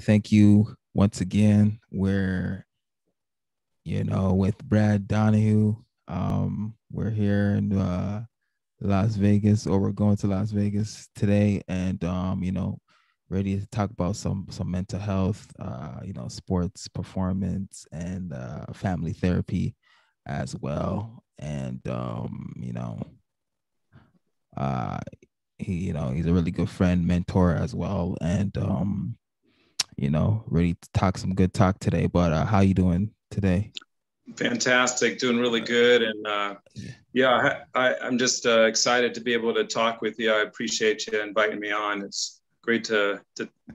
thank you once again. We're, with Brad Donahue. We're here in Las Vegas, or we're going to Las Vegas today, and ready to talk about some mental health, sports performance, and family therapy as well. And uh, he's a really good friend, mentor as well, and ready to talk some good talk today. But how you doing today? Fantastic, doing really good, and Yeah. yeah, I'm just excited to be able to talk with you. I appreciate you inviting me on. It's great to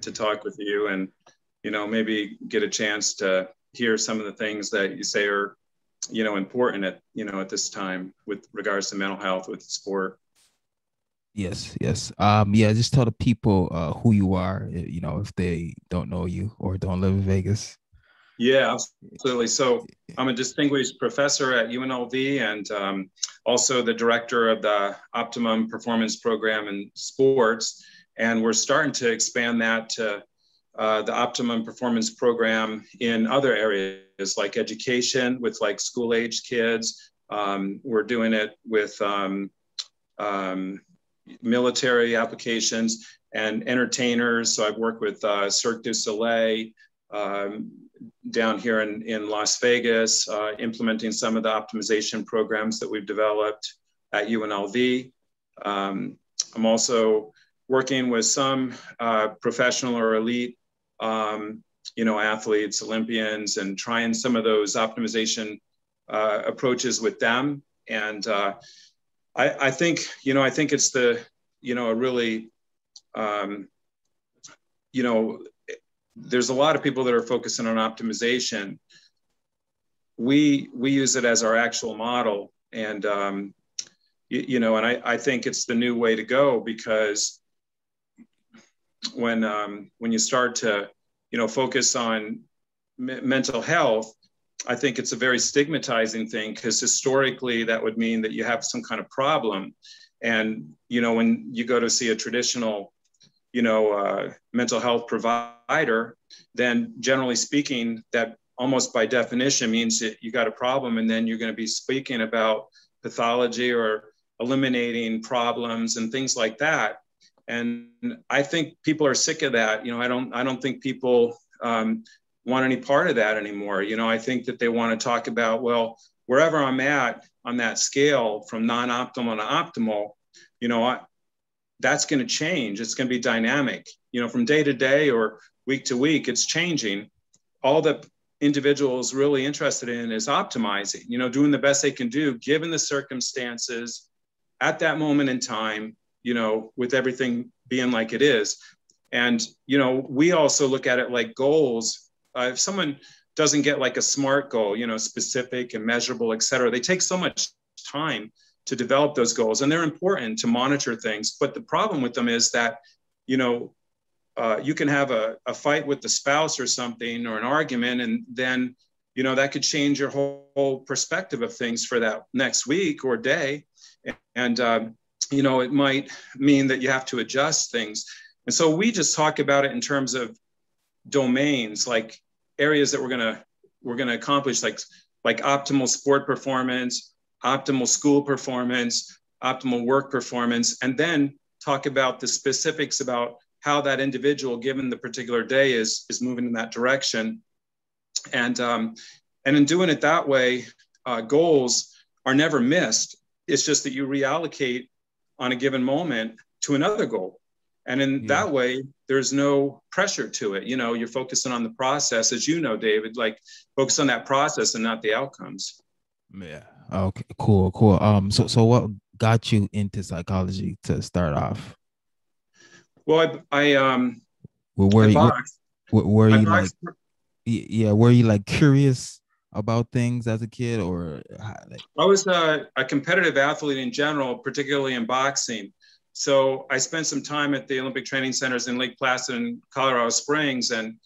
talk with you, and maybe get a chance to hear some of the things that you say are important at this time with regards to mental health with sport. Yes, yes. Yeah, just tell the people who you are, if they don't know you or don't live in Vegas. Yeah, absolutely. So I'm a distinguished professor at UNLV and also the director of the Optimum Performance Program in sports. And we're starting to expand that to the Optimum Performance Program in other areas like education with like school age kids. We're doing it with military applications and entertainers. So I've worked with Cirque du Soleil, um, down here in Las Vegas, implementing some of the optimization programs that we've developed at UNLV. I'm also working with some professional or elite, athletes, Olympians, and trying some of those optimization approaches with them. And I think, it's a really, there's a lot of people that are focusing on optimization. We use it as our actual model, and and I think it's the new way to go, because when you start to focus on mental health, I think it's a very stigmatizing thing, because historically that would mean that you have some kind of problem, and when you go to see a traditional mental health provider, then generally speaking, that almost by definition means that you got a problem, and then you're going to be speaking about pathology or eliminating problems and things like that. And I think people are sick of that. I don't think people want any part of that anymore. I think that they want to talk about, well, wherever I'm at on that scale from non-optimal to optimal, that's going to change. It's going to be dynamic, from day to day or week to week, it's changing. All that individuals really interested in is optimizing, doing the best they can do, given the circumstances at that moment in time, with everything being like it is. And, we also look at it like goals. If someone doesn't get like a SMART goal, specific and measurable, et cetera, they take so much time to develop those goals, and they're important to monitor things. But the problem with them is that, you can have a fight with the spouse or something, or an argument, and then, that could change your whole perspective of things for that next week or day. And, it might mean that you have to adjust things. And so we just talk about it in terms of domains, like areas that we're going to accomplish, like optimal sport performance, optimal school performance, optimal work performance, and then talk about the specifics about how that individual, given the particular day, is moving in that direction. And in doing it that way, goals are never missed. It's just that you reallocate on a given moment to another goal. And in that way, there's no pressure to it. You're focusing on the process, as David, like focus on that process and not the outcomes. Yeah. Okay. Cool. Cool. So what got you into psychology to start off? Well, Were were I you, boxed. were I you like, boxed. yeah, were you like curious about things as a kid, or like? I was a competitive athlete in general, particularly in boxing. So I spent some time at the Olympic training centers in Lake Placid and Colorado Springs, and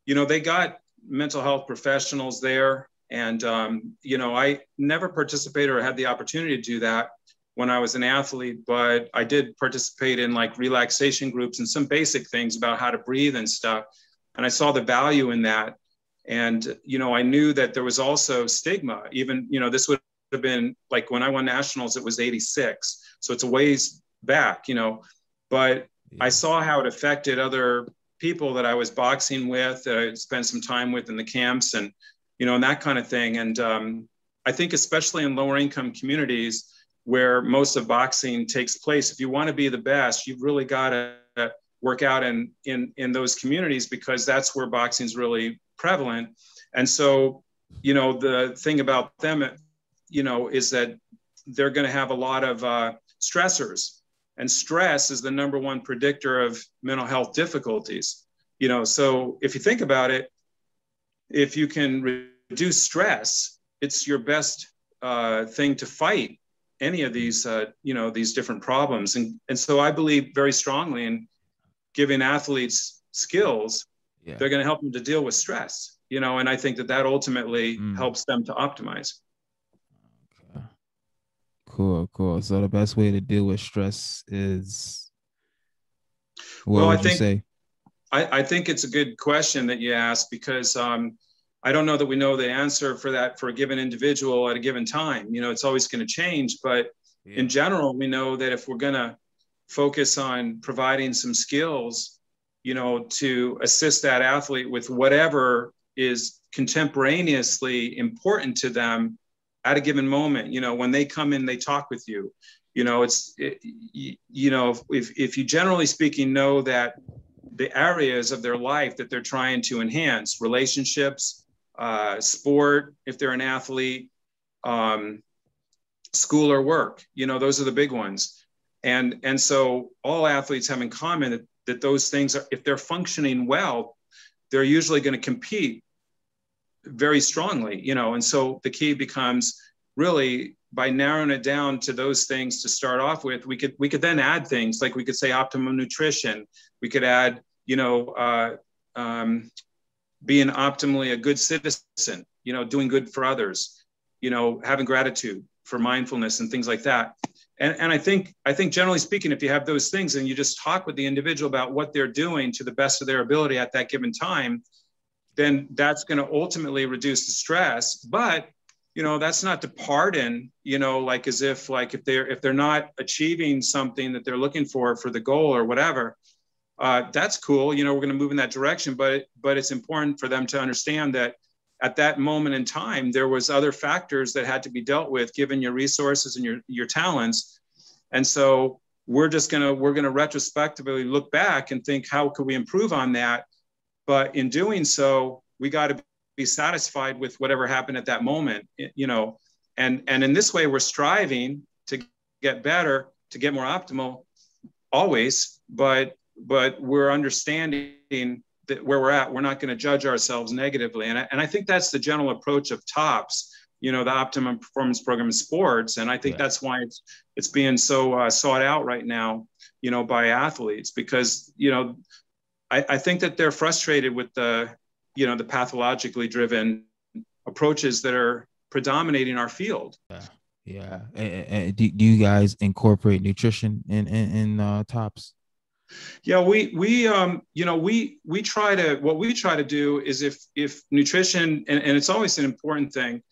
they got mental health professionals there. And I never participated or had the opportunity to do that when I was an athlete, but I did participate in like relaxation groups and some basic things about how to breathe and stuff. And I saw the value in that. And, I knew that there was also stigma. Even, this would have been like when I won nationals, it was 86. So it's a ways back, but I saw how it affected other people that I was boxing with, that I spent some time with in the camps and, and that kind of thing. And I think especially in lower income communities where most of boxing takes place, if you want to be the best, you've really got to work out in those communities, because that's where boxing is really prevalent. And so, the thing about them, is that they're going to have a lot of stressors, and stress is the number one predictor of mental health difficulties. So if you think about it, if you can reduce stress, it's your best thing to fight any of these, these different problems. And so I believe very strongly in giving athletes skills. They're going to help them to deal with stress, and I think that ultimately helps them to optimize. Okay. Cool. So the best way to deal with stress is, what would you say? I think it's a good question that you asked, because I don't know that we know the answer for that for a given individual at a given time. It's always going to change, but in general, we know that if we're going to focus on providing some skills, to assist that athlete with whatever is contemporaneously important to them at a given moment, when they come in, they talk with you, if you generally speaking know that the areas of their life that they're trying to enhance, relationships, sport, if they're an athlete, school or work, those are the big ones. And so all athletes have in common that those things are, if they're functioning well, they're usually going to compete very strongly, and so the key becomes really by narrowing it down to those things to start off with. We could then add things like, we could say optimum nutrition. We could add, being optimally a good citizen, doing good for others, having gratitude, for mindfulness and things like that. And I think generally speaking, if you have those things and you just talk with the individual about what they're doing to the best of their ability at that given time, then that's going to ultimately reduce the stress. But, that's not to pardon, like as if they're not achieving something that they're looking for the goal or whatever, that's cool. We're going to move in that direction, but it's important for them to understand that at that moment in time, there was other factors that had to be dealt with given your resources and your talents. And so we're going to retrospectively look back and think, how could we improve on that? But in doing so, we got to be satisfied with whatever happened at that moment, and in this way, we're striving to get better, to get more optimal always, but we're understanding that where we're at, we're not going to judge ourselves negatively. And I think that's the general approach of TOPS, the Optimum Performance Program in sports. And I think that's why it's being so sought out right now, by athletes, because, I think that they're frustrated with the pathologically driven approaches that are predominating our field. Yeah. And do you guys incorporate nutrition in TOPS? Yeah, we try to, what we try to do is if nutrition, and it's always an important thing,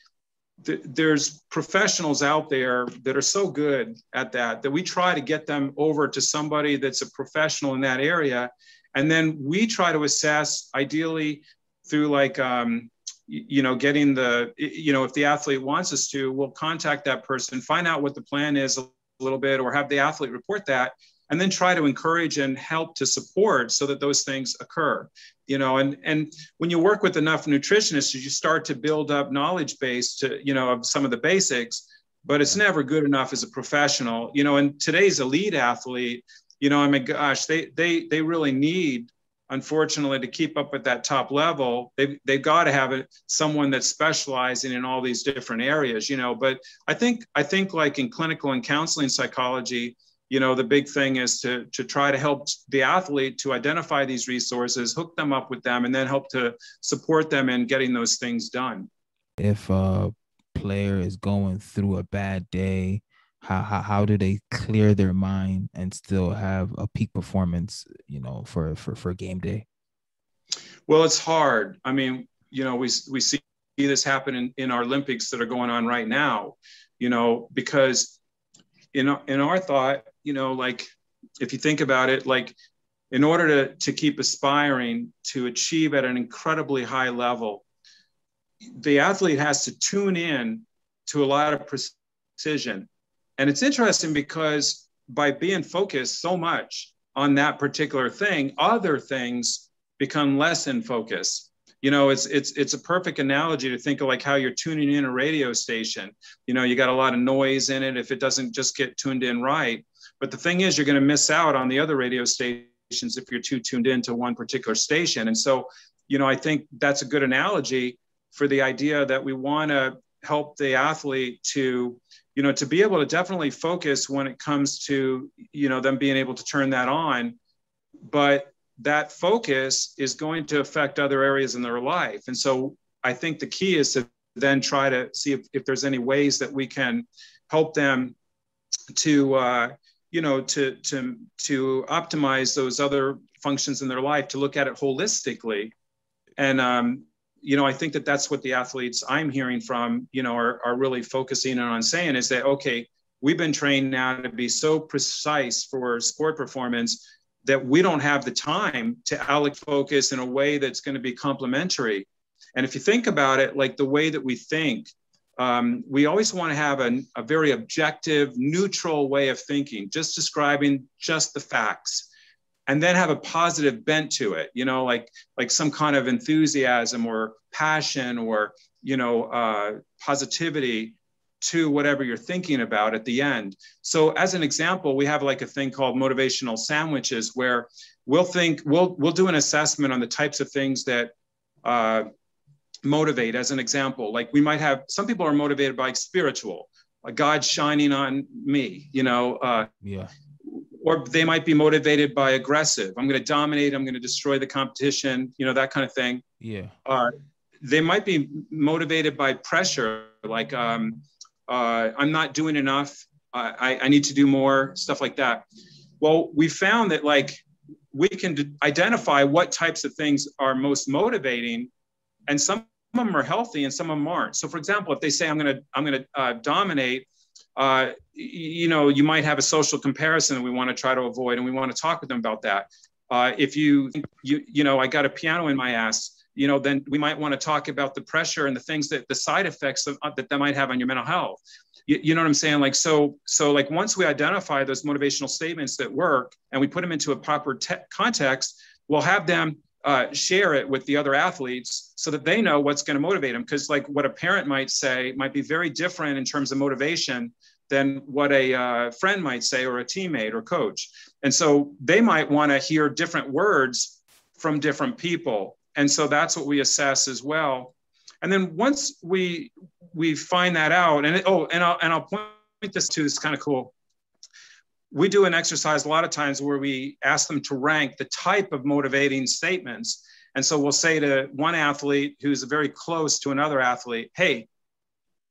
there's professionals out there that are so good at that we try to get them over to somebody that's a professional in that area. And then we try to assess, ideally through getting if the athlete wants us to, we'll contact that person, find out what the plan is a little bit, or have the athlete report that, and then try to encourage and help to support so that those things occur, and when you work with enough nutritionists, you start to build up knowledge base to, of some of the basics, but it's never good enough as a professional, and today's elite athlete, gosh, they really need, unfortunately, to keep up at that top level, they've got to have someone that's specializing in all these different areas, but I think like in clinical and counseling psychology, the big thing is to try to help the athlete to identify these resources, hook them up with them, and then help to support them in getting those things done. If a player is going through a bad day, how do they clear their mind and still have a peak performance, for game day? Well, it's hard. I mean, we see this happen in our Olympics that are going on right now, because in our thought, like if you think about it, like in order to keep aspiring to achieve at an incredibly high level, the athlete has to tune in to a lot of precision. And it's interesting because by being focused so much on that particular thing, other things become less in focus. It's a perfect analogy to think of like how you're tuning in a radio station. You got a lot of noise in it if it doesn't just get tuned in right. But the thing is, you're going to miss out on the other radio stations if you're too tuned into one particular station. And so, I think that's a good analogy for the idea that we want to help the athlete to be able to definitely focus when it comes to, them being able to turn that on. But that focus is going to affect other areas in their life. And so I think the key is to then try to see if there's any ways that we can help them to, to optimize those other functions in their life, to look at it holistically. And, I think that that's what the athletes I'm hearing from, are really focusing on saying is that, okay, we've been trained now to be so precise for sport performance that we don't have the time to allocate focus in a way that's going to be complementary. And if you think about it, like the way that we think, we always want to have a very objective, neutral way of thinking, just describing just the facts, and then have a positive bent to it, like some kind of enthusiasm or passion or, positivity to whatever you're thinking about at the end. So as an example, we have like a thing called motivational sandwiches where we'll do an assessment on the types of things that motivate. As an example, like we might have, some people are motivated by spiritual, God shining on me, Yeah. Or they might be motivated by aggressive. I'm going to dominate. I'm going to destroy the competition, that kind of thing. Yeah. They might be motivated by pressure, like I'm not doing enough. I need to do more, stuff like that. Well, we found that like we can identify what types of things are most motivating, and some of them are healthy and some of them aren't. So, for example, if they say I'm going to dominate, you might have a social comparison that we want to try to avoid, and we want to talk with them about that. If I got a piano in my ass, then we might want to talk about the pressure and the things that the side effects that might have on your mental health. You know what I'm saying? Like, so like once we identify those motivational statements that work and we put them into a proper context, we'll have them share it with the other athletes so that they know what's going to motivate them. Because like what a parent might say might be very different in terms of motivation than what a friend might say, or a teammate or coach. And so they might want to hear different words from different people. And so that's what we assess as well. And then once we find that out, and I'll point this to, it's kind of cool. We do an exercise a lot of times where we ask them to rank the type of motivating statements. And so we'll say to one athlete who's very close to another athlete, hey,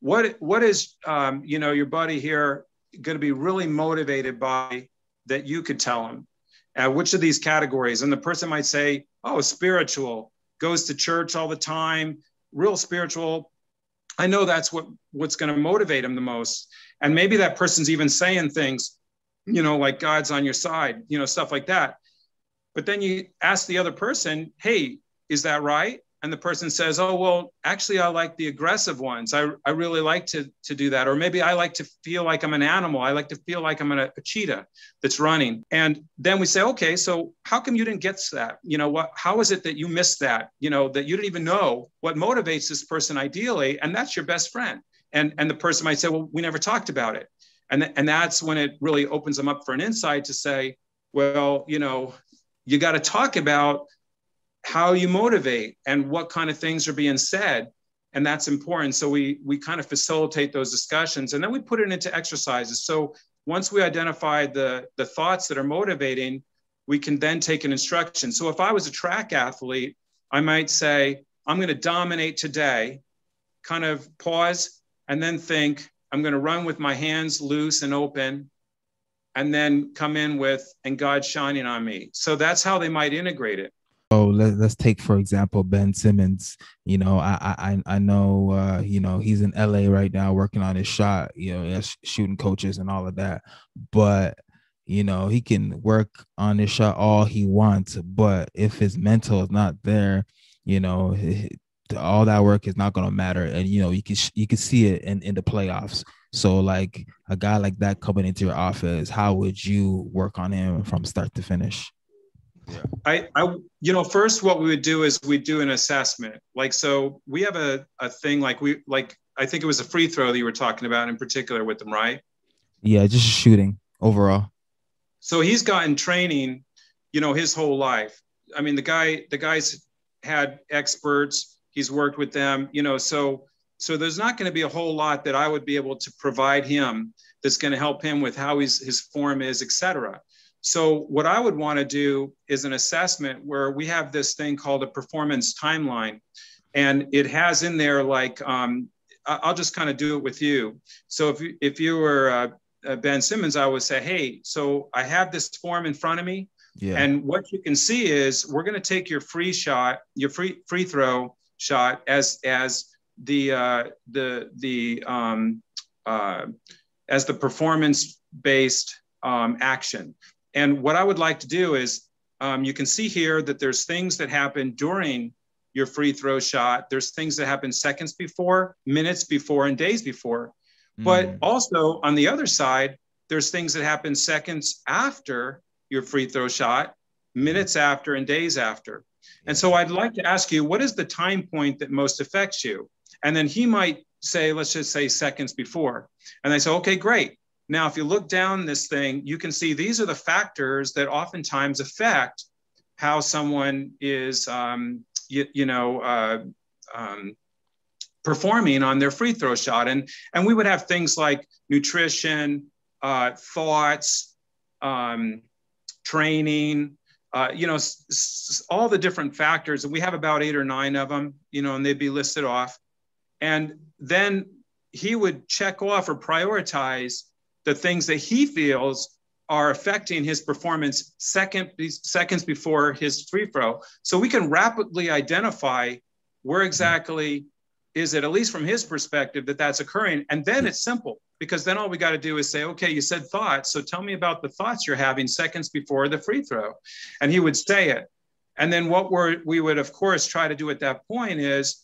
what is your buddy here going to be really motivated by that you could tell him? Which of these categories? And the person might say, oh, spiritual, goes to church all the time, real spiritual. I know that's what's going to motivate him the most. And maybe that person's even saying things, like God's on your side, stuff like that. But then you ask the other person, hey, is that right? And the person says, oh, well, actually, I like the aggressive ones. I really like to do that. Or maybe I like to feel like I'm an animal. I like to feel like I'm a cheetah that's running. And then we say, okay, so how come you didn't get that? How is it that you missed that? That you didn't even know what motivates this person ideally. And that's your best friend. And the person might say, well, we never talked about it. And that's when it really opens them up for an insight to say, well, you got to talk about how you motivate and what kind of things are being said. And that's important. So we kind of facilitate those discussions, and then we put it into exercises. So once we identify the thoughts that are motivating, we can then take an instruction. So if I was a track athlete, I might say, I'm going to dominate today, kind of pause, and then think, I'm going to run with my hands loose and open, and then come in with, and God shining on me. So that's how they might integrate it. So let's take for example Ben Simmons. You know, I know you know, he's in LA right now working on his shot, you know, as shooting coaches and all of that. But you know, he can work on his shot all he wants, but if his mental is not there, you know, all that work is not going to matter. And you know, you can see it in the playoffs. So like a guy like that coming into your office, how would you work on him from start to finish? Yeah. You know, first what we would do is we'd do an assessment. Like, so we have a thing like I think it was a free throw that you were talking about in particular with them, right? Yeah, just shooting overall. So he's gotten training, you know, his whole life. I mean, the guy's had experts, he's worked with them, you know, so there's not going to be a whole lot that I would be able to provide him that's going to help him with how his form is, et cetera. So what I would want to do is an assessment where we have this thing called a performance timeline. And it has in there, like, I'll just kind of do it with you. So if you were Ben Simmons, I would say, hey, so I have this form in front of me. Yeah. And what you can see is we're going to take your free shot, your free throw shot as the as the performance based action. And what I would like to do is you can see here that there's things that happen during your free throw shot. There's things that happen seconds before, minutes before, and days before. But also on the other side, there's things that happen seconds after your free throw shot, minutes after, and days after. And so I'd like to ask you, what is the time point that most affects you? And then he might say, let's just say seconds before. And I say, okay, great. Now, if you look down this thing, you can see these are the factors that oftentimes affect how someone is, performing on their free throw shot. And we would have things like nutrition, thoughts, training, all the different factors. And we have about 8 or 9 of them, you know, and they'd be listed off. And then he would check off or prioritize the things that he feels are affecting his performance seconds before his free throw. So we can rapidly identify where exactly is it, at least from his perspective, that that's occurring. And then it's simple, because then all we got to do is say, okay, you said thoughts. So tell me about the thoughts you're having seconds before the free throw. And he would say it. And then what we would, of course, try to do at that point is,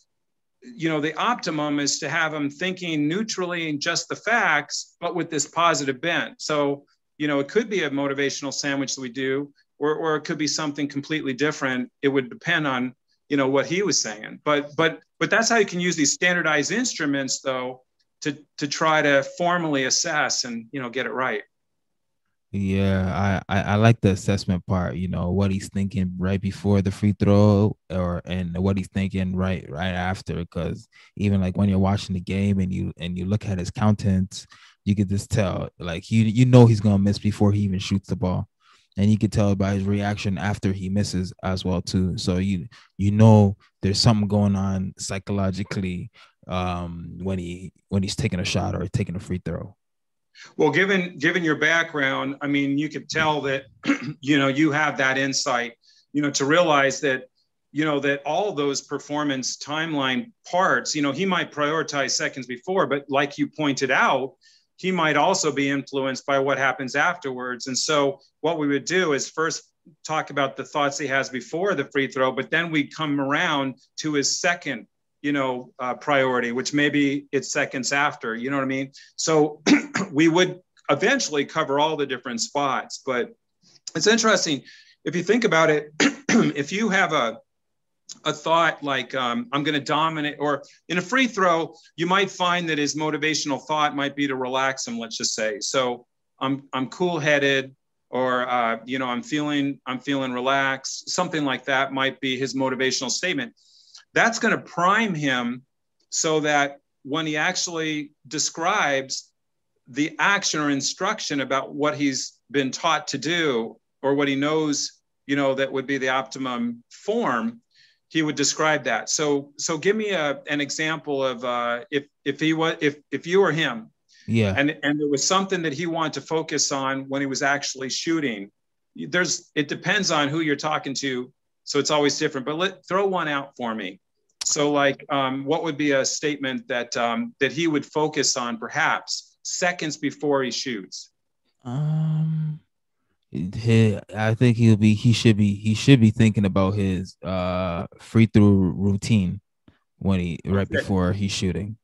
you know, the optimum is to have them thinking neutrally and just the facts, but with this positive bent. So, you know, it could be a motivational sandwich that we do, or it could be something completely different. It would depend on, you know, what he was saying. But that's how you can use these standardized instruments, though, to try to formally assess and, you know, get it right. Yeah, I like the assessment part, you know, what he's thinking right before the free throw and what he's thinking right after, because even like when you're watching the game and you look at his countenance, you could just tell, like, you know he's gonna miss before he even shoots the ball. And you could tell by his reaction after he misses as well too. So you know there's something going on psychologically when he's taking a shot or taking a free throw. Well, given your background, I mean, you could tell that, you know, you have that insight, you know, to realize that, you know, that all those performance timeline parts, you know, he might prioritize seconds before, but like you pointed out, he might also be influenced by what happens afterwards. And so what we would do is first talk about the thoughts he has before the free throw, but then we come around to his second, you know, priority, which maybe it's seconds after, you know what I mean? So we would eventually cover all the different spots, but it's interesting. If you think about it, if you have a thought like, I'm going to dominate, or in a free throw, you might find that his motivational thought might be to relax him, let's just say. So I'm cool headed, or, you know, I'm feeling relaxed. Something like that might be his motivational statement. That's going to prime him so that when he actually describes the action or instruction about what he's been taught to do, or what he knows, you know, that would be the optimum form, he would describe that. So give me an example of if you were him, Yeah. and there was something that he wanted to focus on when he was actually shooting. It depends on who you're talking to, So it's always different, but throw one out for me. So like, what would be a statement that, that he would focus on perhaps seconds before he shoots? Um, I think he should be thinking about his free throw routine when he right Okay. before he's shooting.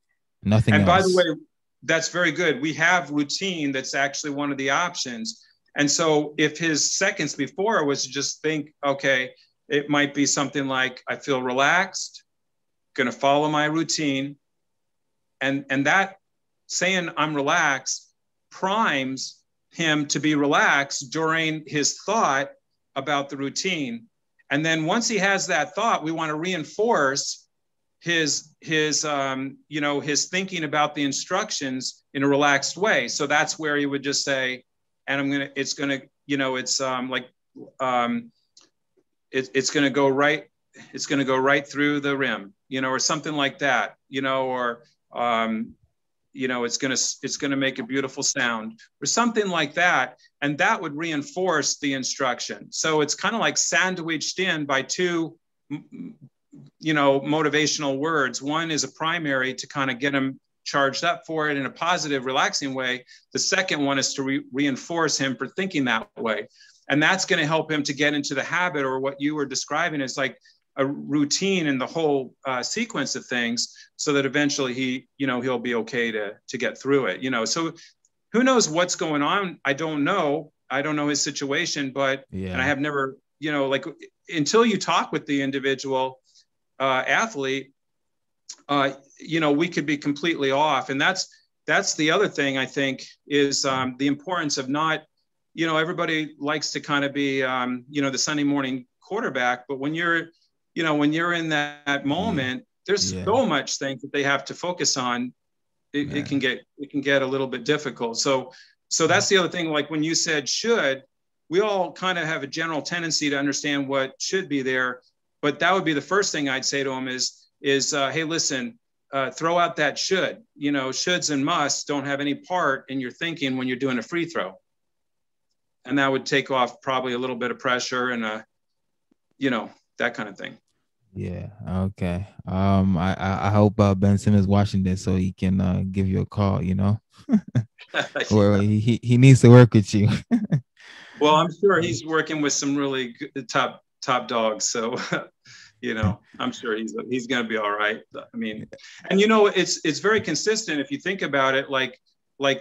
Nothing And by the way, else. that's very good. We have routine that's actually one of the options. And so if his seconds before was to just think, okay, it might be something like, I feel relaxed, going to follow my routine. And that saying I'm relaxed primes him to be relaxed during his thought about the routine. And then once he has that thought, we want to reinforce his his thinking about the instructions in a relaxed way. So that's where he would just say, and it's gonna go right through the rim, or something like that, or it's gonna make a beautiful sound or something like that, and that would reinforce the instruction. So it's kind of like sandwiched in by two motivational words. One is a primary to kind of get him charged up for it in a positive, relaxing way. The second one is to reinforce him for thinking that way. And that's going to help him to get into the habit, or what you were describing is like a routine in the whole sequence of things, so that eventually he'll be okay to get through it. So who knows what's going on? I don't know his situation, but Yeah. and I have never, until you talk with the individual athlete, we could be completely off. And that's the other thing, I think, is the importance of not, everybody likes to kind of be, the Sunday morning quarterback, but when you're in that moment, there's so much things that they have to focus on. It can get a little bit difficult. So that's the other thing. Like when you said should, we all kind of have a general tendency to understand what should be there, but that would be the first thing I'd say to them is hey, listen, throw out that should. Shoulds and musts don't have any part in your thinking when you're doing a free throw. And that would take off probably a little bit of pressure and that kind of thing. Yeah. Okay. I hope Ben Simmons watching this so he can give you a call. Or he needs to work with you. Well, I'm sure he's working with some really good, top dogs. So, I'm sure he's going to be all right. I mean, and it's very consistent if you think about it. Like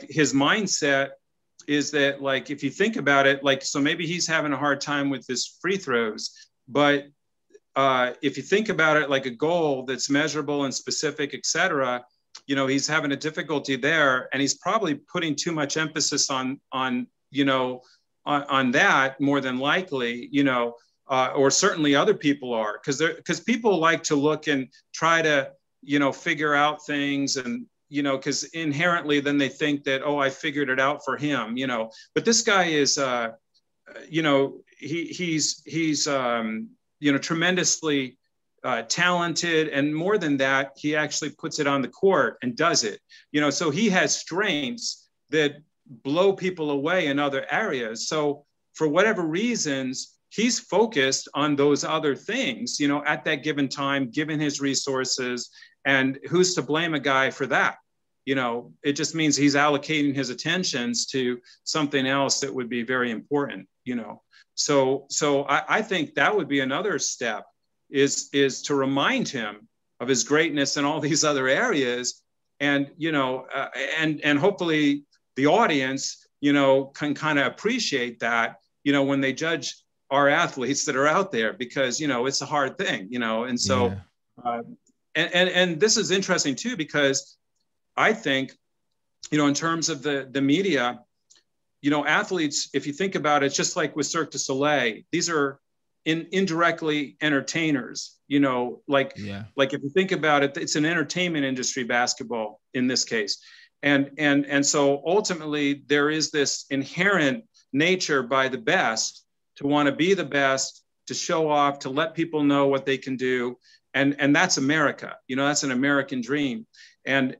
his mindset is that, like, if you think about it, like, so maybe he's having a hard time with his free throws, but if you think about it like a goal that's measurable and specific, et cetera, he's having a difficulty there, and he's probably putting too much emphasis on that more than likely, or certainly other people are, because people like to look and try to, figure out things, and, because inherently then they think that, oh, I figured it out for him, but this guy is, he's tremendously talented. And more than that, he actually puts it on the court and does it, so he has strengths that blow people away in other areas. So for whatever reasons, he's focused on those other things, at that given time, given his resources. And who's to blame a guy for that? It just means he's allocating his attentions to something else that would be very important, So I think that would be another step, is to remind him of his greatness in all these other areas. And, and hopefully the audience, can kind of appreciate that, when they judge our athletes that are out there, because, it's a hard thing, and so, and this is interesting too, because I think, in terms of the media, athletes, if you think about it, just like with Cirque du Soleil, these are indirectly entertainers, like if you think about it, it's an entertainment industry, basketball in this case. And so ultimately there is this inherent nature by the best to want to be the best, to show off, to let people know what they can do. And that's America, that's an American dream. And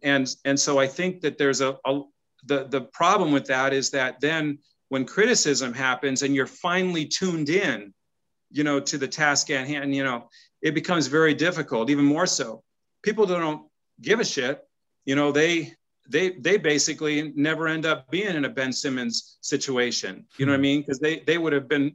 so I think that there's the problem with that is that then when criticism happens and you're finally tuned in to the task at hand, it becomes very difficult, even more so. People don't give a shit. They basically never end up being in a Ben Simmons situation. You know what I mean? Because they would have been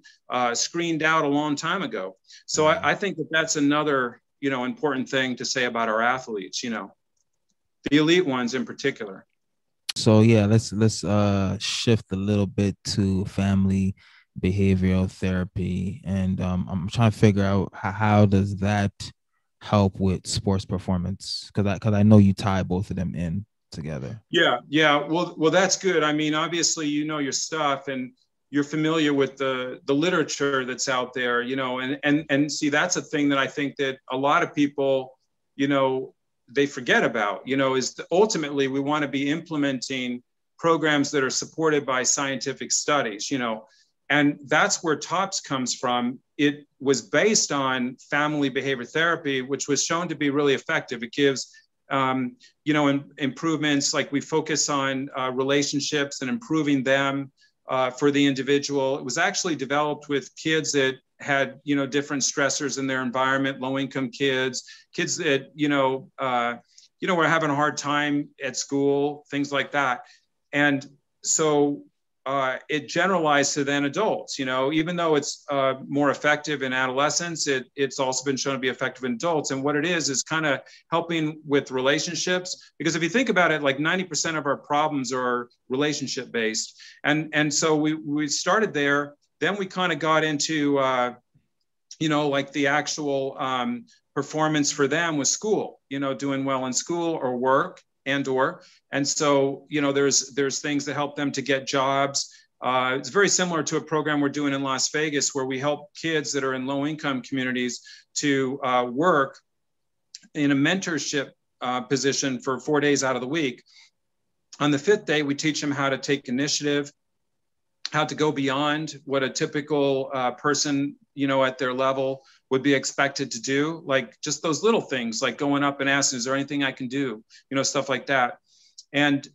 screened out a long time ago. So I think that's another, important thing to say about our athletes, the elite ones in particular. So yeah, let's shift a little bit to family behavioral therapy, and I'm trying to figure out how does that help with sports performance, because I know you tie both of them in together. Yeah. Well, that's good. I mean, obviously, your stuff, and you're familiar with the literature that's out there, and see, that's a thing that I think that a lot of people, they forget about, is ultimately we want to be implementing programs that are supported by scientific studies, and that's where TOPS comes from. It was based on family behavior therapy, which was shown to be really effective. It gives, improvements, like we focus on relationships and improving them for the individual. It was actually developed with kids that had, different stressors in their environment, low-income kids that, were having a hard time at school, things like that. And so it generalized to then adults, even though it's more effective in adolescents, it's also been shown to be effective in adults. And what it is kind of helping with relationships, because if you think about it, like 90% of our problems are relationship based. And so we started there. Then we kind of got into, like the actual performance for them was school, doing well in school or work and so, there's things that help them to get jobs. It's very similar to a program we're doing in Las Vegas, where we help kids that are in low income communities to work in a mentorship position for 4 days out of the week. On the 5th day, we teach them how to take initiative, how to go beyond what a typical person, at their level would be expected to do, like just those little things, like going up and asking, is there anything I can do? Stuff like that. And,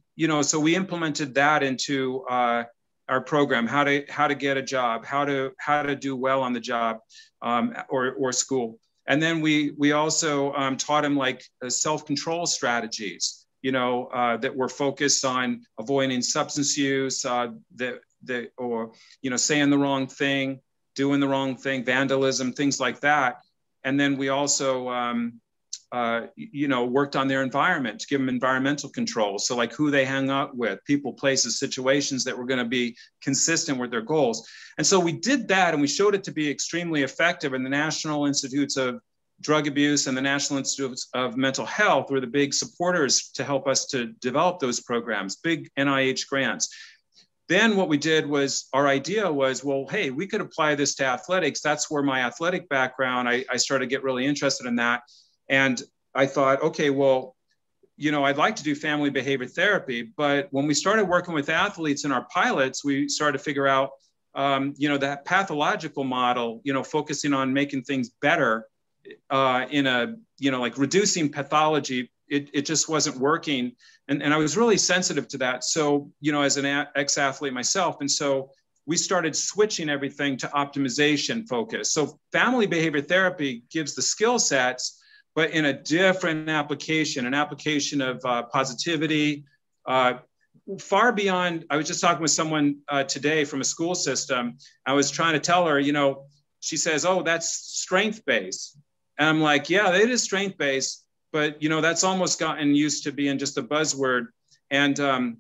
so we implemented that into our program, how to get a job, how to do well on the job or school. And then we also taught them like self-control strategies, that were focused on avoiding substance use, or, saying the wrong thing, doing the wrong thing, vandalism, things like that. And then we also, worked on their environment to give them environmental control. So like who they hang out with, people, places, situations that were going to be consistent with their goals. And so we did that, and we showed it to be extremely effective. And the National Institutes of Drug Abuse and the National Institutes of Mental Health were the big supporters to help us to develop those programs, big NIH grants. Then what we did was, our idea was, well, hey, we could apply this to athletics. That's where my athletic background, I started to get really interested in that. And I thought, okay, well, I'd like to do family behavior therapy. But when we started working with athletes in our pilots, we started to figure out, that pathological model, focusing on making things better in a, like reducing pathology, it just wasn't working. And I was really sensitive to that. So, as an ex-athlete myself. And so we started switching everything to optimization focus. So family behavior therapy gives the skill sets, but in a different application, an application of positivity, far beyond. I was just talking with someone today from a school system. I was trying to tell her, she says, oh, that's strength-based. And I'm like, yeah, it is strength-based. But, that's almost gotten used to being just a buzzword. And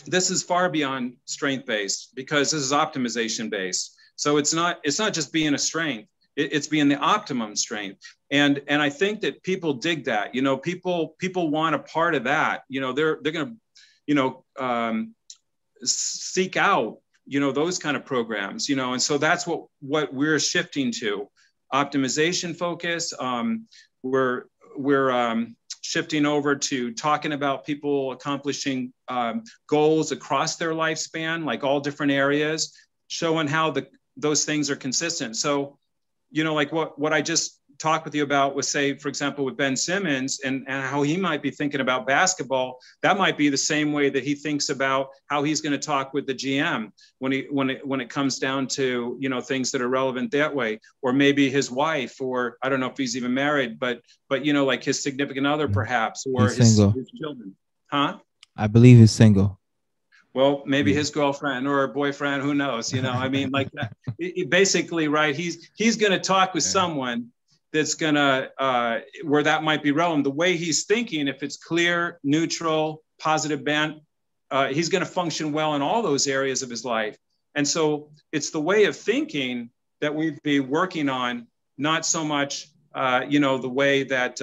this is far beyond strength-based, because this is optimization-based. So it's not just being a strength, it's being the optimum strength. And I think that people dig that, people want a part of that, they're going to, seek out, those kind of programs, and so that's what we're shifting to, optimization focus. We're shifting over to talking about people accomplishing goals across their lifespan, like all different areas, showing how those things are consistent. So, like what I just talk with you about was, say, for example, with Ben Simmons and how he might be thinking about basketball. That might be the same way that he thinks about how he's going to talk with the GM when it comes down to, you know, things that are relevant that way, or maybe his wife, or I don't know if he's even married, but you know, like his significant other perhaps, or his children. Huh? I believe he's single. Well, maybe his girlfriend or boyfriend, who knows? You know, I mean, like that. Basically, right? He's going to talk with someone that's going to where that might be relevant. The way he's thinking, if it's clear, neutral, positive bent, he's going to function well in all those areas of his life. And so it's the way of thinking that we'd be working on, not so much, you know, the way that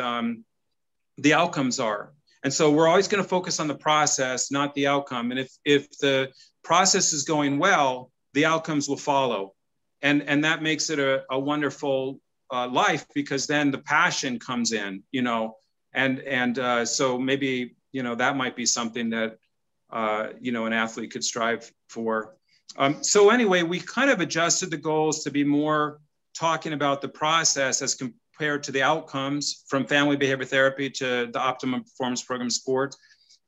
the outcomes are. And so we're always going to focus on the process, not the outcome. And if the process is going well, the outcomes will follow. And that makes it a wonderful life, because then the passion comes in, you know, and so maybe, you know, that might be something that, you know, an athlete could strive for. So anyway, we kind of adjusted the goals to be more talking about the process as compared to the outcomes, from family behavior therapy to the optimum performance program sport.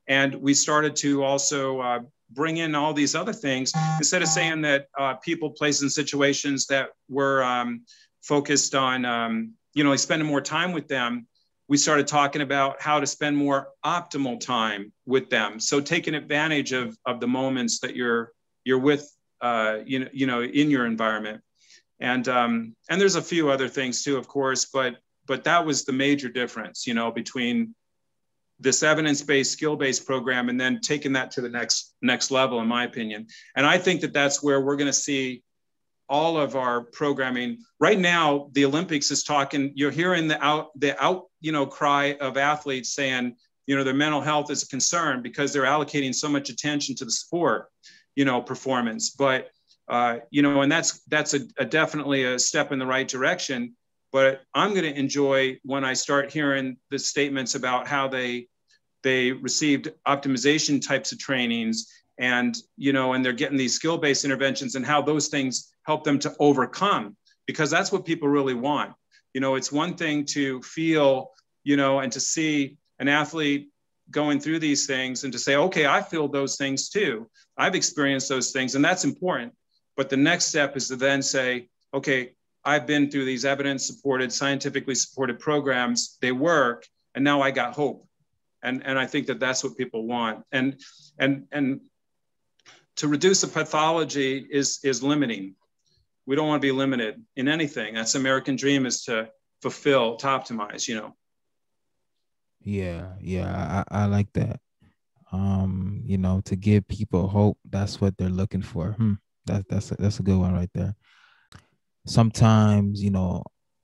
And we started to also bring in all these other things, instead of saying that people, places, and situations that were focused on, you know, like spending more time with them. We started talking about how to spend more optimal time with them. So taking advantage of the moments that you're with, you know, in your environment. And there's a few other things too, of course, but that was the major difference, you know, between this evidence-based, skill-based program and then taking that to the next level, in my opinion. And I think that that's where we're going to see all of our programming. Right now, the Olympics is talking, you're hearing the out, you know, cry of athletes saying, you know, their mental health is a concern because they're allocating so much attention to the sport, you know, performance. But you know, and that's definitely a step in the right direction. But I'm going to enjoy when I start hearing the statements about how they received optimization types of trainings, and, you know, and they're getting these skill-based interventions, and how those things help them to overcome, because that's what people really want. You know, it's one thing to feel, you know, and to see an athlete going through these things and to say, okay, I feel those things too. I've experienced those things, and that's important. But the next step is to then say, okay, I've been through these evidence-supported, scientifically supported programs. They work, and now I got hope. And I think that that's what people want. And to reduce the pathology is limiting. We don't want to be limited in anything. That's the American dream, is to fulfill, to optimize, you know. Yeah, I like that. You know, to give people hope, that's what they're looking for. That's a good one right there. Sometimes, you know,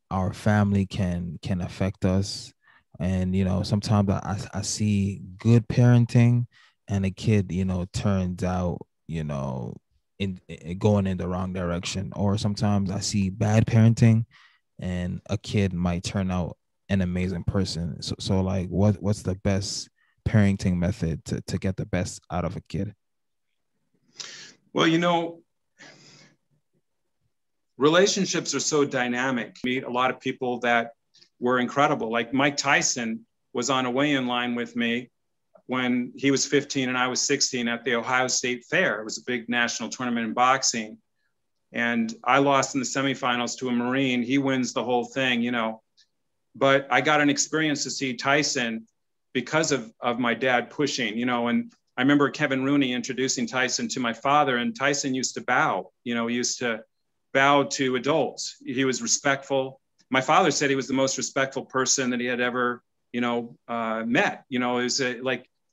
our family can affect us, and, you know, sometimes I see good parenting and a kid, you know, turns out, you know, in going in the wrong direction. Or sometimes I see bad parenting and a kid might turn out an amazing person. So like, what's the best parenting method to get the best out of a kid? Well, you know, relationships are so dynamic. I meet a lot of people that were incredible. Like Mike Tyson was on a weigh-in line with me when he was 15 and I was 16 at the Ohio State Fair. It was a big national tournament in boxing. And I lost in the semifinals to a Marine. He wins the whole thing, you know. But I got an experience to see Tyson because of my dad pushing, you know. And I remember Kevin Rooney introducing Tyson to my father, and Tyson used to bow, you know, he used to bow to adults. He was respectful. My father said he was the most respectful person that he had ever, you know, met. You know, it was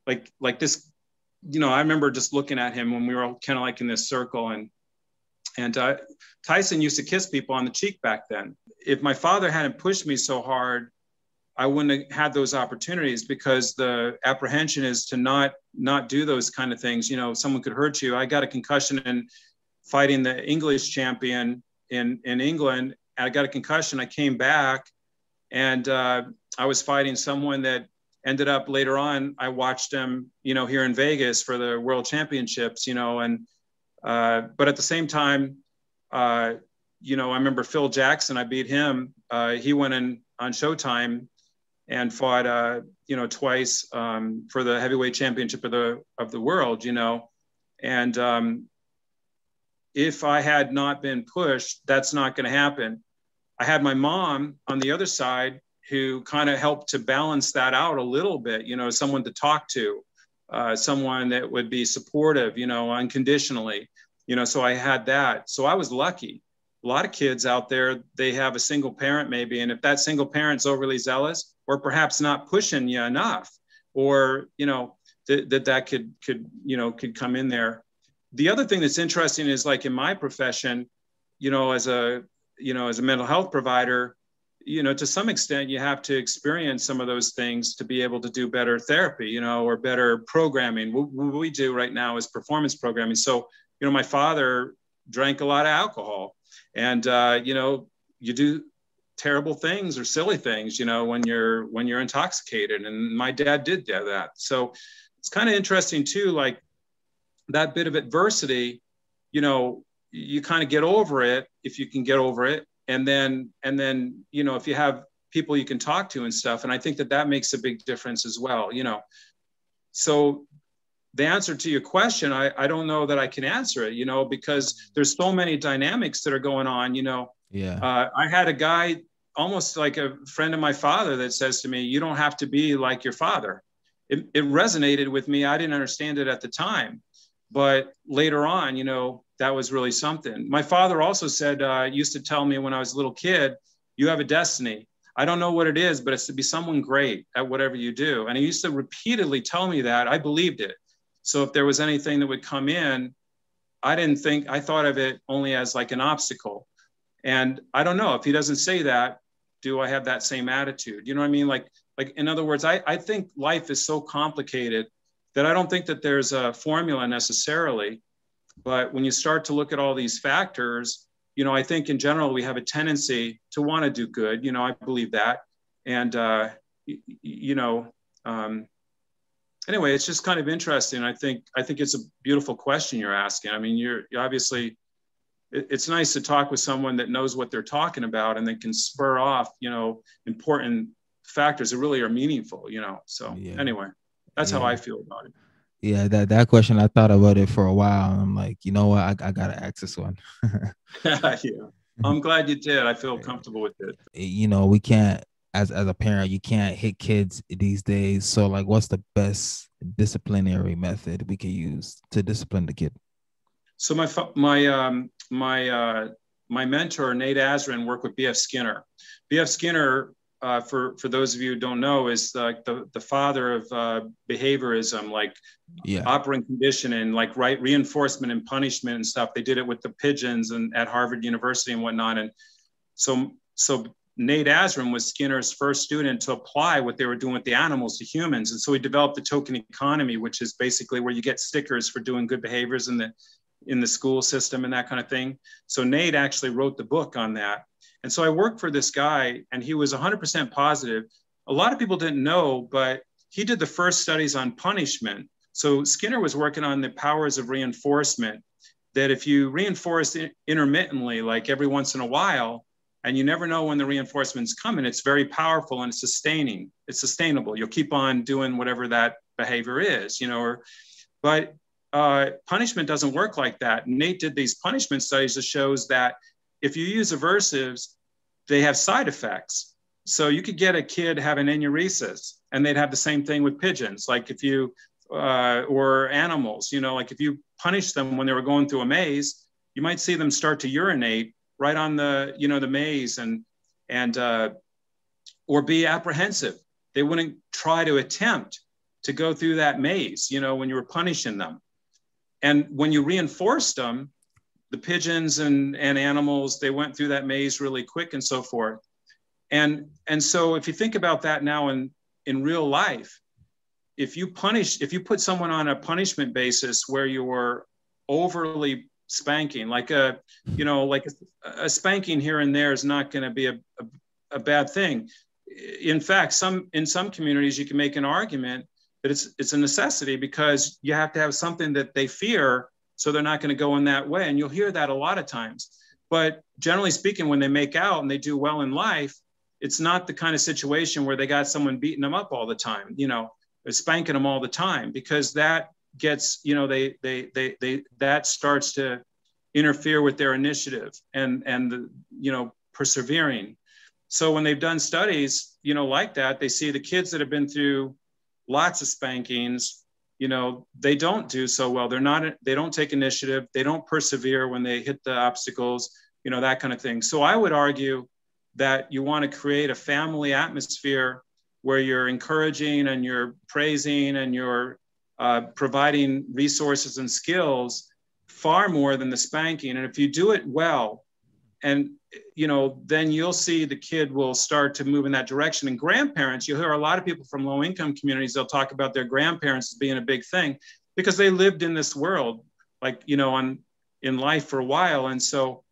like this, you know, I remember just looking at him when we were all kind of like in this circle, and Tyson used to kiss people on the cheek back then. If my father hadn't pushed me so hard, I wouldn't have had those opportunities, because the apprehension is to not do those kind of things. You know, someone could hurt you. I got a concussion in fighting the English champion in England. I got a concussion. I came back, and I was fighting someone that ended up later on. I watched him, you know, here in Vegas for the World Championships, you know, and but at the same time, you know, I remember Phil Jackson, I beat him. He went in on Showtime and fought, you know, twice for the heavyweight championship of the world, you know. And if I had not been pushed, that's not going to happen. I had my mom on the other side who kind of helped to balance that out a little bit, you know, someone to talk to, someone that would be supportive, you know, unconditionally, you know, so I had that. So I was lucky. A lot of kids out there, they have a single parent maybe, and if that single parent's overly zealous or perhaps not pushing you enough, or, you know, that could, you know, could come in there. The other thing that's interesting is, like, in my profession, you know, as a mental health provider, you know, to some extent you have to experience some of those things to be able to do better therapy, you know, or better programming. What we do right now is performance programming. So, you know, my father drank a lot of alcohol, and, you know, you do terrible things or silly things, you know, when you're intoxicated. And my dad did that. So it's kind of interesting too, like that bit of adversity, you know, you kind of get over it if you can get over it. And then, you know, if you have people you can talk to and stuff. And I think that makes a big difference as well, you know. So the answer to your question, I don't know that I can answer it, you know, because there's so many dynamics that are going on, you know. Yeah. I had a guy, almost like a friend of my father, that says to me, you don't have to be like your father. It resonated with me. I didn't understand it at the time, but later on, you know, that was really something. My father also said, used to tell me when I was a little kid, you have a destiny. I don't know what it is, but it's to be someone great at whatever you do. And he used to repeatedly tell me that. I believed it. So if there was anything that would come in, I thought of it only as like an obstacle. And I don't know if he doesn't say that, do I have that same attitude? You know what I mean? Like in other words, I think life is so complicated that I don't think that there's a formula necessarily. But when you start to look at all these factors, you know, I think in general, we have a tendency to want to do good. You know, I believe that. And, you know, anyway, it's just kind of interesting. I think it's a beautiful question you're asking. I mean, you're obviously, it's nice to talk with someone that knows what they're talking about and that can spur off, you know, important factors that really are meaningful, you know. So anyway, that's how I feel about it. Yeah, that question, I thought about it for a while. I'm like, you know what, I gotta ask this one. Yeah, I'm glad you did. I feel comfortable with it. You know, we can't, as a parent, you can't hit kids these days. So, like, what's the best disciplinary method we can use to discipline the kid? So my mentor, Nate Azrin, worked with B.F. Skinner. B.F. Skinner, for those of you who don't know, is like the father of behaviorism, like operant conditioning, like reinforcement and punishment and stuff. They did it with the pigeons and at Harvard University and whatnot. And so Nate Azrin was Skinner's first student to apply what they were doing with the animals to humans. And so he developed the token economy, which is basically where you get stickers for doing good behaviors in the school system and that kind of thing. So Nate actually wrote the book on that. And so I worked for this guy, and he was 100% positive. A lot of people didn't know, but he did the first studies on punishment. So Skinner was working on the powers of reinforcement, that if you reinforce intermittently, like every once in a while, and you never know when the reinforcement's coming, it's very powerful and it's sustaining. It's sustainable. You'll keep on doing whatever that behavior is, you know. But punishment doesn't work like that. Nate did these punishment studies that shows that if you use aversives, they have side effects. So you could get a kid having enuresis, and they'd have the same thing with pigeons. Like if you, or animals, you know, like if you punish them when they were going through a maze, you might see them start to urinate right on the, you know, the maze and or be apprehensive. They wouldn't try to attempt to go through that maze, you know, when you were punishing them. And when you reinforced them, the pigeons and animals, they went through that maze really quick and so forth. And so if you think about that now in real life, if you put someone on a punishment basis where you're overly spanking, like a spanking here and there is not going to be a bad thing. In fact, in some communities, you can make an argument that it's a necessity because you have to have something that they fear, so they're not going to go in that way. And you'll hear that a lot of times. But generally speaking, when they make out and they do well in life, it's not the kind of situation where they got someone beating them up all the time, spanking them all the time, because that gets, that starts to interfere with their initiative and the, persevering. So when they've done studies, like that, they see the kids that have been through lots of spankings, they don't do so well. They don't take initiative. They don't persevere when they hit the obstacles, that kind of thing. So I would argue that you want to create a family atmosphere where you're encouraging and you're praising and you're providing resources and skills far more than the spanking. And if you do it well, and then you'll see the kid will start to move in that direction. And grandparents, you'll hear a lot of people from low income communities, they'll talk about their grandparents as being a big thing because they lived in this world, like, in life for a while. And so,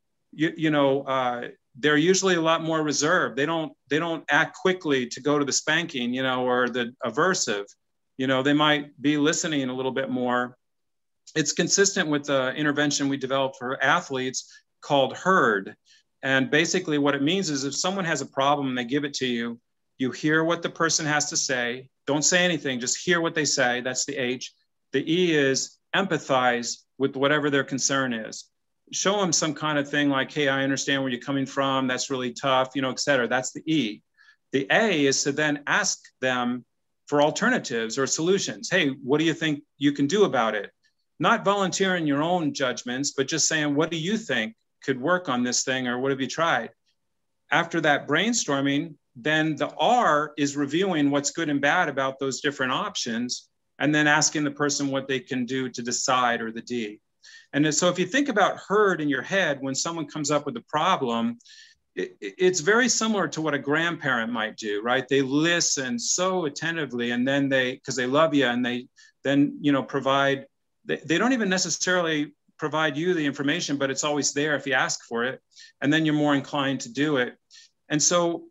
they're usually a lot more reserved. They don't act quickly to go to the spanking, or the aversive, they might be listening a little bit more. It's consistent with the intervention we developed for athletes called HERD. And basically what it means is if someone has a problem and they give it to you, you hear what the person has to say. Don't say anything, just hear what they say. That's the H. The E is empathize with whatever their concern is. Show them some kind of thing like, hey, I understand where you're coming from. That's really tough, et cetera. That's the E. The A is to then ask them for alternatives or solutions. Hey, what do you think you can do about it? Not volunteering your own judgments, but just saying, what do you think could work on this thing, or what have you tried? After that brainstorming, then the R is reviewing what's good and bad about those different options, and then asking the person what they can do to decide, or the D. And so if you think about HERD in your head, when someone comes up with a problem, it's very similar to what a grandparent might do, right? They listen so attentively, and then because they love you, and they then, provide, they don't even necessarily provide you the information, but it's always there if you ask for it. And then you're more inclined to do it. And so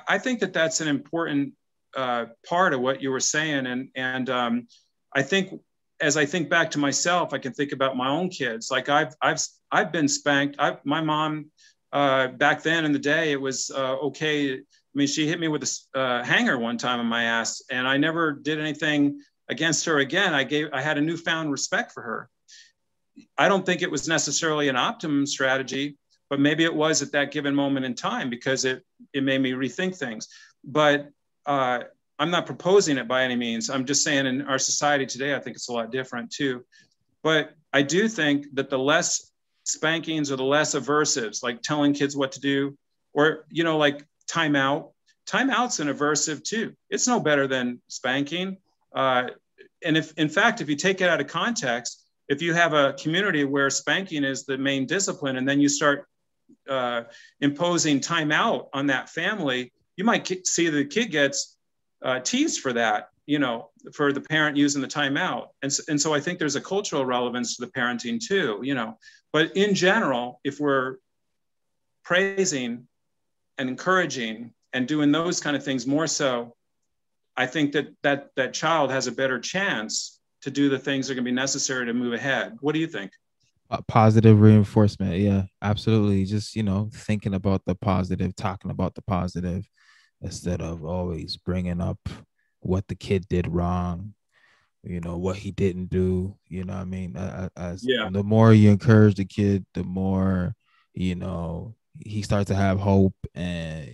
I think that that's an important part of what you were saying. And I think, as I think back to myself, I can think about my own kids. Like I've been spanked. My mom, back then in the day, it was okay. I mean, she hit me with a hanger one time on my ass, and I never did anything against her again. I had a newfound respect for her. I don't think it was necessarily an optimum strategy, but maybe it was at that given moment in time, because it made me rethink things. But I'm not proposing it by any means. I'm just saying in our society today, I think it's a lot different too. But I do think that the less spankings or the less aversives, like telling kids what to do, or, like timeout. Timeout's an aversive too. It's no better than spanking. And if you take it out of context, if you have a community where spanking is the main discipline, and then you start imposing timeout on that family, you might see the kid gets teased for that, for the parent using the timeout. And so I think there's a cultural relevance to the parenting too, But in general, if we're praising and encouraging and doing those kind of things more so, I think that child has a better chance to do the things that are going to be necessary to move ahead. What do you think? Positive reinforcement. Yeah, absolutely. Just, thinking about the positive, talking about the positive, instead of always bringing up what the kid did wrong, what he didn't do. What I mean? The more you encourage the kid, the more, he starts to have hope, and,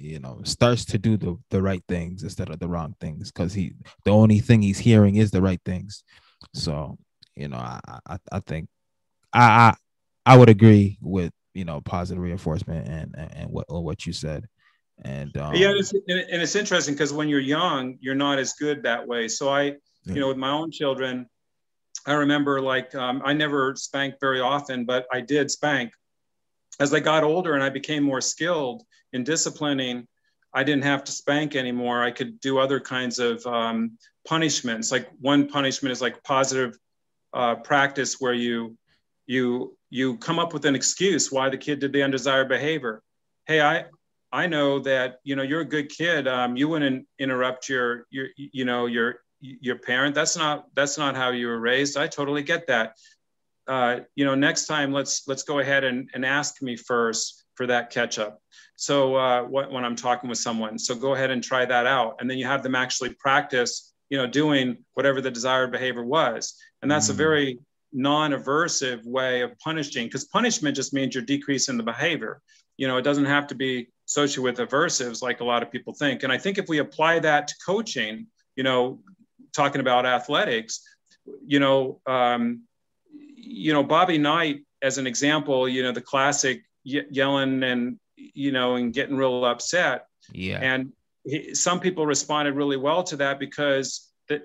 starts to do the right things instead of the wrong things, because the only thing he's hearing is the right things. So, I think I would agree with, positive reinforcement and what you said. And it's interesting because when you're young, you're not as good that way. So with my own children, I remember I never spanked very often, but I did spank. As I got older and I became more skilled in disciplining, I didn't have to spank anymore. I could do other kinds of punishments. Like one punishment is like positive practice, where you come up with an excuse why the kid did the undesired behavior. Hey, I know that, you're a good kid. You wouldn't interrupt your parent. That's not how you were raised. I totally get that. next time let's go ahead and ask me first for that catch up. So when I'm talking with someone, so go ahead and try that out. And then you have them actually practice, doing whatever the desired behavior was. And that's a very non-aversive way of punishing, because punishment just means you're decreasing the behavior. It doesn't have to be associated with aversives like a lot of people think. And I think if we apply that to coaching, talking about athletics, Bobby Knight, as an example, the classic yelling and getting real upset. Yeah. And some people responded really well to that because that,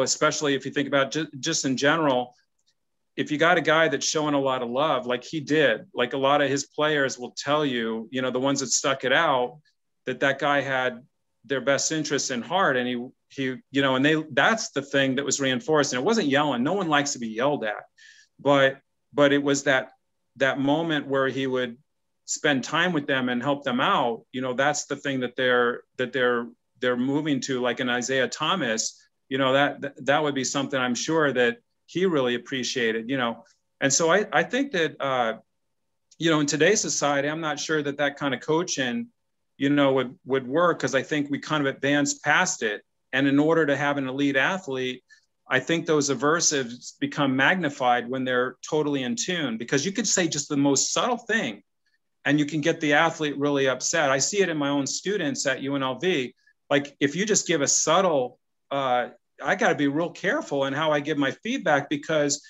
especially if you think about just in general, if you got a guy that's showing a lot of love, like he did, like a lot of his players will tell you, the ones that stuck it out, that guy had their best interests in heart. And that's the thing that was reinforced. And it wasn't yelling. No one likes to be yelled at, but it was that moment where he would spend time with them and help them out. That's the thing that they're moving to, like in Isaiah Thomas, that would be something I'm sure that he really appreciated, And so I think that, in today's society, I'm not sure that kind of coaching, would work, because I think we kind of advanced past it. And in order to have an elite athlete, I think those aversives become magnified when they're totally in tune, because you could say just the most subtle thing and you can get the athlete really upset. I see it in my own students at UNLV. Like if you just give a subtle, I got to be real careful in how I give my feedback, because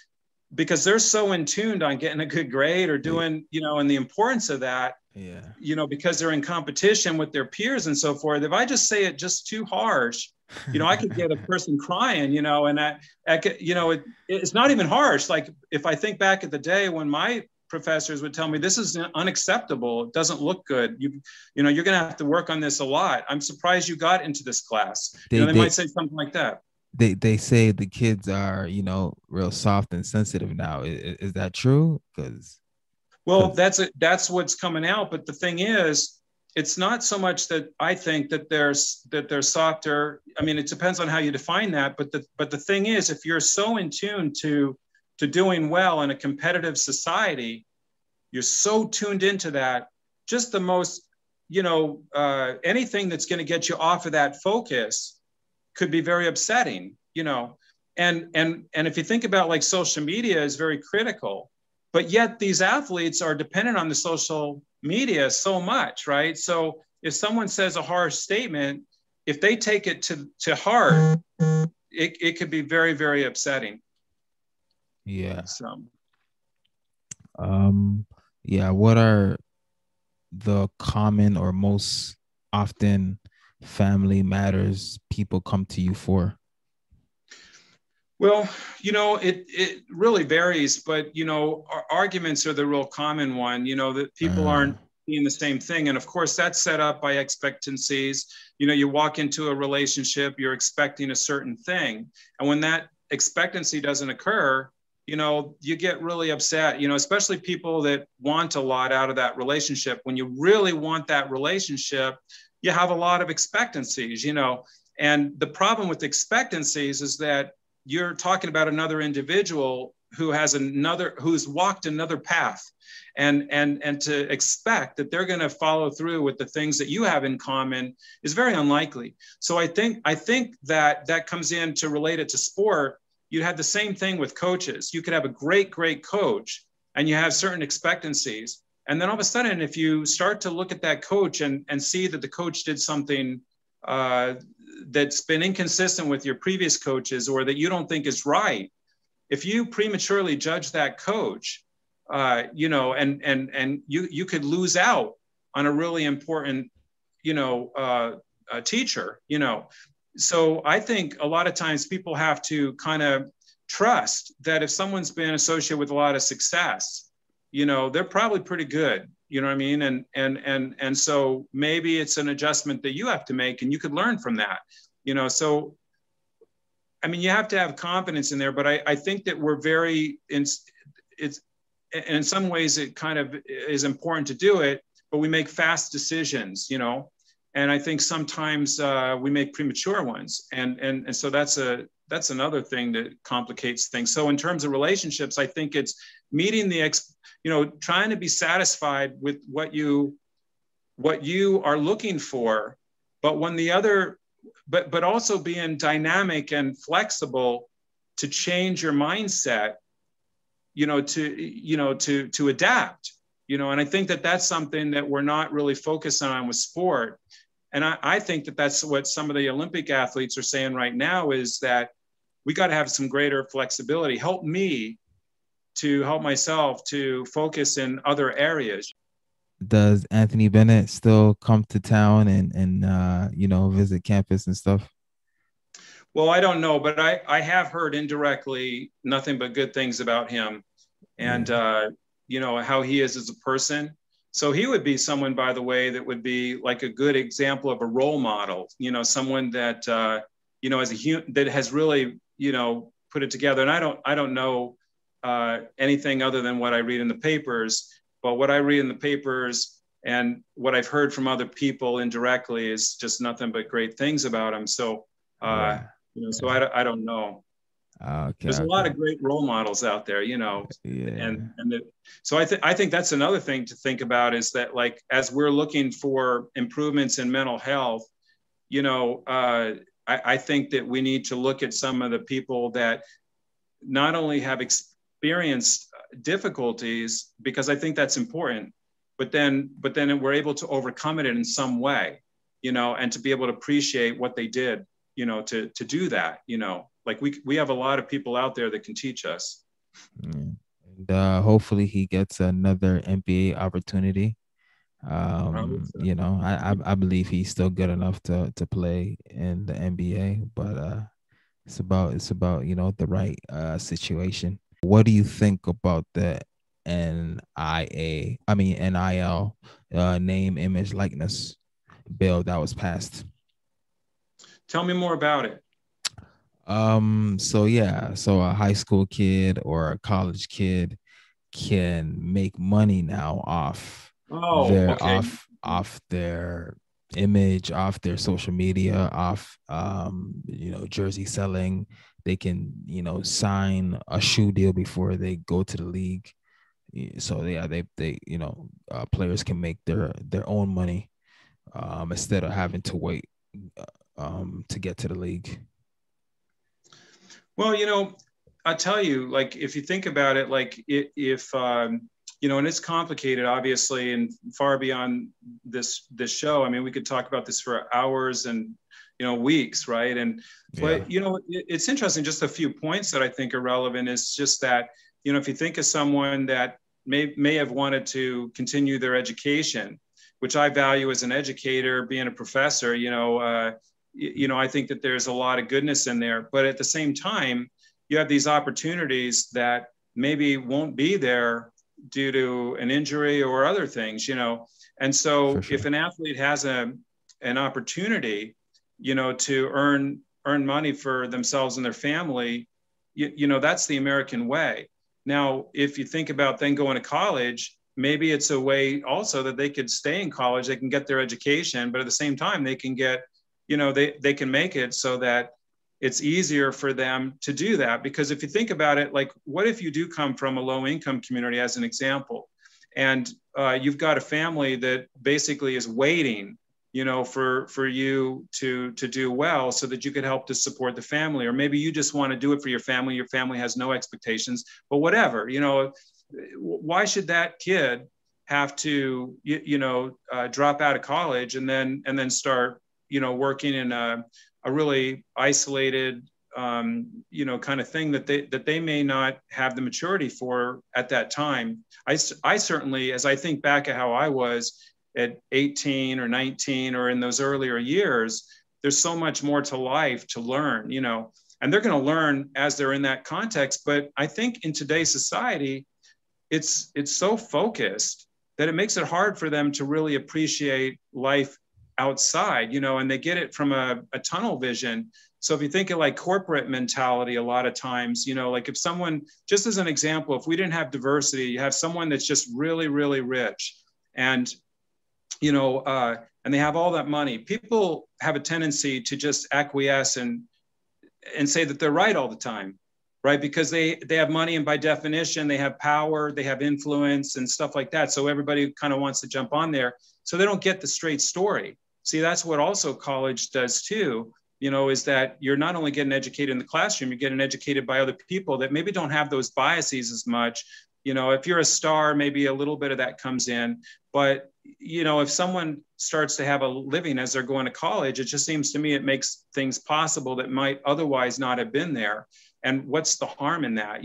they're so in tuned on getting a good grade or doing, and the importance of that, because they're in competition with their peers and so forth. If I just say it just too harsh, I could get a person crying, and it's not even harsh. Like if I think back at the day when my professors would tell me, this is unacceptable, it doesn't look good, you're going to have to work on this a lot. I'm surprised you got into this class. They might say something like that. They say the kids are, real soft and sensitive now. Is that true? That's what's coming out. But the thing is, it's not so much that I think that they're softer. I mean, it depends on how you define that. But the thing is, if you're so in tune to doing well in a competitive society, you're so tuned into that. Just the most, anything that's going to get you off of that focus could be very upsetting, and if you think about, like, social media is very critical, but yet these athletes are dependent on the social media so much, right? So if someone says a harsh statement, if they take it to heart, it could be very, very upsetting. Yeah. So, what are the common or most often family matters people come to you for? Well, it really varies, but, arguments are the real common one, that people aren't seeing the same thing. And of course, that's set up by expectancies. You walk into a relationship, you're expecting a certain thing. And when that expectancy doesn't occur, you get really upset, especially people that want a lot out of that relationship. When you really want that relationship, you have a lot of expectancies, and the problem with expectancies is that you're talking about another individual who's walked another path, and to expect that they're going to follow through with the things that you have in common is very unlikely. So I think that comes in to relate it to sport. You have the same thing with coaches. You could have a great coach and you have certain expectancies. And then all of a sudden, if you start to look at that coach and see that the coach did something that's been inconsistent with your previous coaches, or that you don't think is right, if you prematurely judge that coach, and you could lose out on a really important, teacher, So I think a lot of times people have to kind of trust that if someone's been associated with a lot of success, they're probably pretty good, you know what I mean? And so maybe it's an adjustment that you have to make, and you could learn from that, so, I mean, you have to have confidence in there, but I think that we're in some ways it kind of is important to do it, but we make fast decisions, and I think sometimes we make premature ones. And so that's that's another thing that complicates things. So in terms of relationships, I think it's meeting trying to be satisfied with what you are looking for, but when the other, but also being dynamic and flexible to change your mindset, to adapt, and I think that that's something that we're not really focusing on with sport. And I think that that's what some of the Olympic athletes are saying right now, is that we got to have some greater flexibility. Help me to help myself to focus in other areas. Does Anthony Bennett still come to town and visit campus and stuff? Well, I don't know, but I have heard indirectly nothing but good things about him, and how he is as a person. So he would be someone, by the way, that would be like a good example of a role model. Someone that that has really put it together. And I don't know anything other than what I read in the papers. But what I read in the papers and what I've heard from other people indirectly is just nothing but great things about him. So. So I don't know. Okay. There's a lot of great role models out there, so I think that's another thing to think about, is that, like, as we're looking for improvements in mental health, I think that we need to look at some of the people that not only have experienced difficulties, because I think that's important, but then we're able to overcome it in some way, and to be able to appreciate what they did. To do that, like we have a lot of people out there that can teach us. And hopefully he gets another NBA opportunity. I believe he's still good enough to play in the NBA, but it's about the right situation. What do you think about the NIL, name, image, likeness bill that was passed? Tell me more about it. So a high school kid or a college kid can make money now off their image, off their social media, off jersey selling. They can sign a shoe deal before they go to the league. So players can make their own money instead of having to wait to get to the league. Well, I'll tell you, like, if you think about it, like if and it's complicated, obviously, and far beyond this show. I mean, we could talk about this for hours and weeks, right? And but it's interesting. Just a few points that I think are relevant is just that if you think of someone that may have wanted to continue their education, which I value as an educator, being a professor, I think that there's a lot of goodness in there, but at the same time, you have these opportunities that maybe won't be there due to an injury or other things, And so if an athlete has an opportunity, to earn money for themselves and their family, that's the American way. Now, if you think about then going to college, maybe it's a way also that they could stay in college, they can get their education, but at the same time, they can get they can make it so that it's easier for them to do that. Because if you think about it, like, what if you do come from a low income community, as an example, and you've got a family that basically is waiting, for you to do well so that you could help to support the family, or maybe you just want to do it for your family has no expectations, but whatever, why should that kid have to, drop out of college and then start working in a really isolated, kind of thing that they may not have the maturity for at that time. I certainly, as I think back at how I was at 18 or 19 or in those earlier years, there's so much more to life to learn, and they're going to learn as they're in that context. But I think in today's society, it's so focused that it makes it hard for them to really appreciate life outside, and they get it from a tunnel vision. So if you think of like corporate mentality, a lot of times, like if someone, just as an example, if we didn't have diversity, you have someone that's just really, really rich and, and they have all that money, people have a tendency to just acquiesce and and say that they're right all the time, right? Because they have money, and by definition, they have power, they have influence and stuff like that. So everybody kind of wants to jump on there. So they don't get the straight story. See, that's what also college does too, is that you're not only getting educated in the classroom, you're getting educated by other people that maybe don't have those biases as much. If you're a star, maybe a little bit of that comes in. But, if someone starts to have a living as they're going to college, it just seems to me it makes things possible that might otherwise not have been there. And what's the harm in that?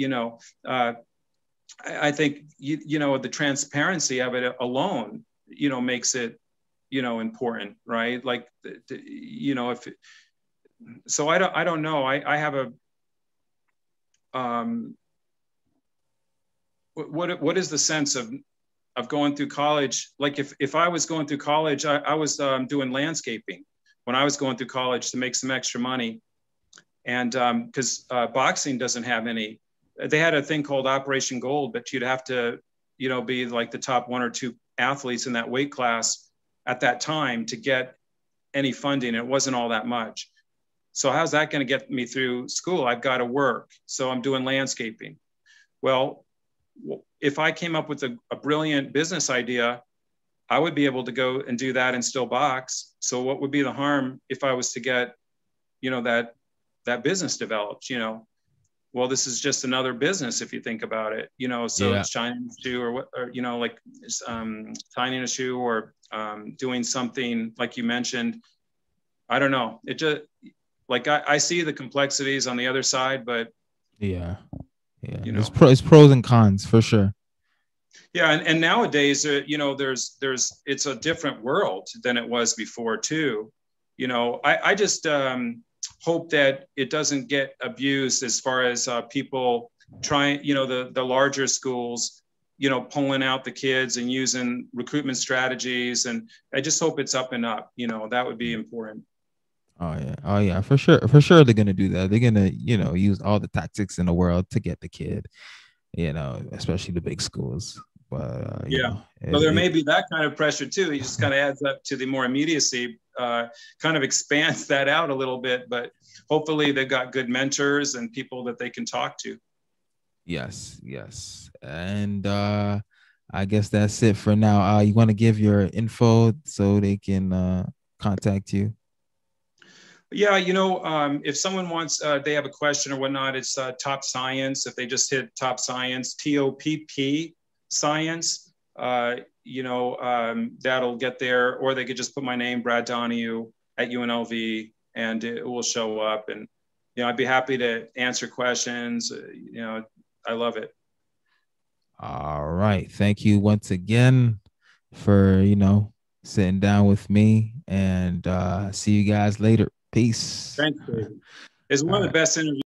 I think, the transparency of it alone, makes it, important, right? Like, if, so I don't know. I have a, what is the sense of going through college? Like if I was going through college, I was doing landscaping when I was going through college to make some extra money. And because boxing doesn't have any, they had a thing called Operation Gold, but you'd have to, be like the top 1 or 2 athletes in that weight class at that time to get any funding. It wasn't all that much. So how's that going to get me through school? I've got to work. So I'm doing landscaping. Well, if I came up with a brilliant business idea, I would be able to go and do that and still box. So what would be the harm if I was to get, that business developed, well, this is just another business if you think about it, so it's shining a shoe or like tying a shoe or doing something like you mentioned. I don't know. It just like, I see the complexities on the other side, but it's pros and cons for sure. Yeah. And nowadays, there's it's a different world than it was before too. I just hope that it doesn't get abused as far as people trying, the larger schools, pulling out the kids and using recruitment strategies. And I just hope it's up and up, that would be important. Oh yeah, for sure. For sure they're gonna do that. They're gonna, use all the tactics in the world to get the kid, especially the big schools. But so there may be that kind of pressure too. It just kind of adds up to the more immediacy, kind of expands that out a little bit, but hopefully they've got good mentors and people that they can talk to. Yes. And I guess that's it for now. You want to give your info so they can contact you? Yeah, if someone wants, they have a question or whatnot, it's Top Science. If they just hit Top Science, TOPP Science, that'll get there. Or they could just put my name, Brad Donahue, at UNLV, and it will show up. And I'd be happy to answer questions. I love it. All right, thank you once again for sitting down with me, and see you guys later. Peace. Thanks, David. It's one of the best interviews